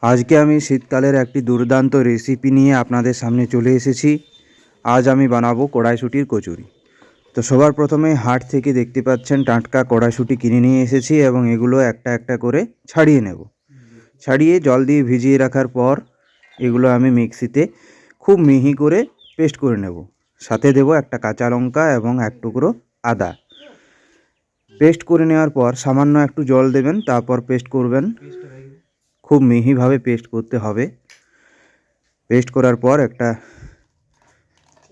আজকে আমি শীতকালের একটি দুর্দান্ত রেসিপি নিয়ে আপনাদের সামনে চলে এসেছি। আজ আমি বানাবো কড়াইশুঁটির কচুরি। তো সবার প্রথমে হাট থেকে দেখতে পাচ্ছেন টাটকা কড়াইশুঁটি কিনে নিয়ে এসেছি এবং এগুলো একটা একটা করে ছাড়িয়ে নেব। ছাড়িয়ে জল দিয়ে ভিজিয়ে রাখার পর এগুলো আমি মিক্সিতে খুব মিহি করে পেস্ট করে নেব। সাথে দেব একটা কাঁচা লঙ্কা এবং এক টুকরো আদা। পেস্ট করে নেওয়ার পর সামান্য একটু জল দেবেন, তারপর পেস্ট করবেন। খুব মিহিভাবে পেস্ট করতে হবে। পেস্ট করার পর একটা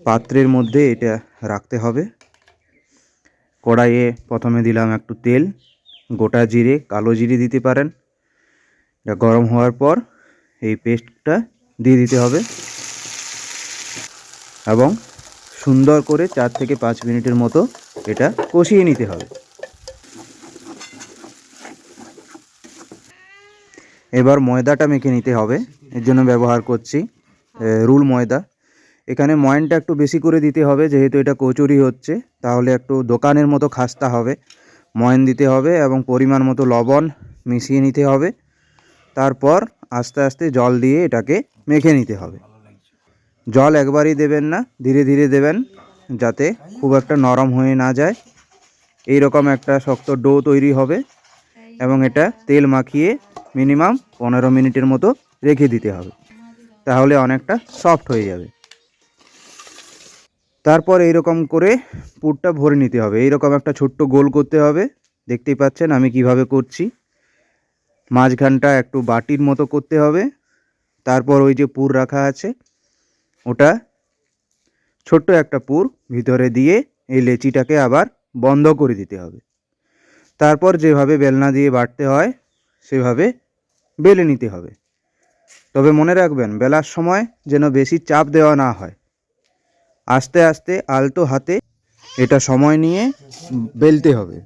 পাত্রের মধ্যে এটা রাখতে হবে। কড়াইয়ে প্রথমে দিলাম একটু তেল, গোটা জিরে, কালো জিরে দিতে পারেন। এটা গরম হওয়ার পর এই পেস্টটা দিয়ে দিতে হবে এবং সুন্দর করে 4 থেকে 5 মিনিটের মতো এটা কষিয়ে নিতে হবে। এবার ময়দাটা মেখে নিতে হবে। এর জন্য ব্যবহার করছি রুল ময়দা। এখানে ময়ানটা একটু বেশি করে দিতে হবে, যেহেতু এটা কচুরি হচ্ছে, তাহলে একটু দোকানের মতো খাস্তা হবে। ময়ান দিতে হবে এবং পরিমাণ মতো লবণ মিশিয়ে নিতে হবে। তারপর আস্তে আস্তে জল দিয়ে এটাকে মেখে নিতে হবে। জল একবারই দেবেন না, ধীরে ধীরে দেবেন, যাতে খুব একটা নরম হয়ে না যায়। এই রকম একটা শক্ত ডো তৈরি হবে এবং এটা তেল মাখিয়ে মিনিমাম 15 মিনিটের মতো রেখে দিতে হবে, তাহলে অনেকটা সফট হয়ে যাবে। তারপর এইরকম করে পুরটা ভরে নিতে হবে। এইরকম একটা ছোট্ট গোল করতে হবে। দেখতেই পাচ্ছেন আমি কিভাবে করছি। মাঝখানটা একটু বাটির মতো করতে হবে। তারপর ওই যে পুর রাখা আছে ওটা ছোট্ট একটা পুর ভিতরে দিয়ে এই লেচিটাকে আবার বন্ধ করে দিতে হবে। তারপর যেভাবে বেলনা দিয়ে বাটতে হয় সেভাবে বেলে নিতে হবে। তবে মনে রাখবেন, বেলার সময় যেন বেশি চাপ দেওয়া না হয়। আস্তে আস্তে আলতো হাতে এটা সময় নিয়ে বেলতে হবে।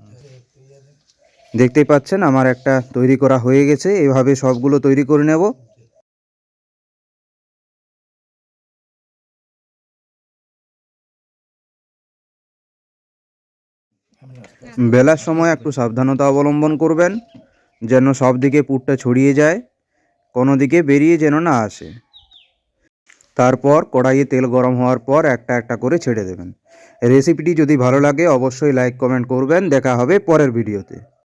দেখতেই পাচ্ছেন আমার একটা তৈরি করা হয়ে গেছে। এভাবে সবগুলো তৈরি করে নেব। বেলার সময় একটু সাবধানতা অবলম্বন করবেন, যেন সব দিকে পুরটা ছড়িয়ে যায়, কোনো দিকে বেরিয়ে যেন না আসে। তারপর কড়াইয়ে তেল গরম হওয়ার পর একটা একটা করে ছেড়ে দেবেন। রেসিপিটি যদি ভালো লাগে অবশ্যই লাইক কমেন্ট করবেন। দেখা হবে পরের ভিডিওতে।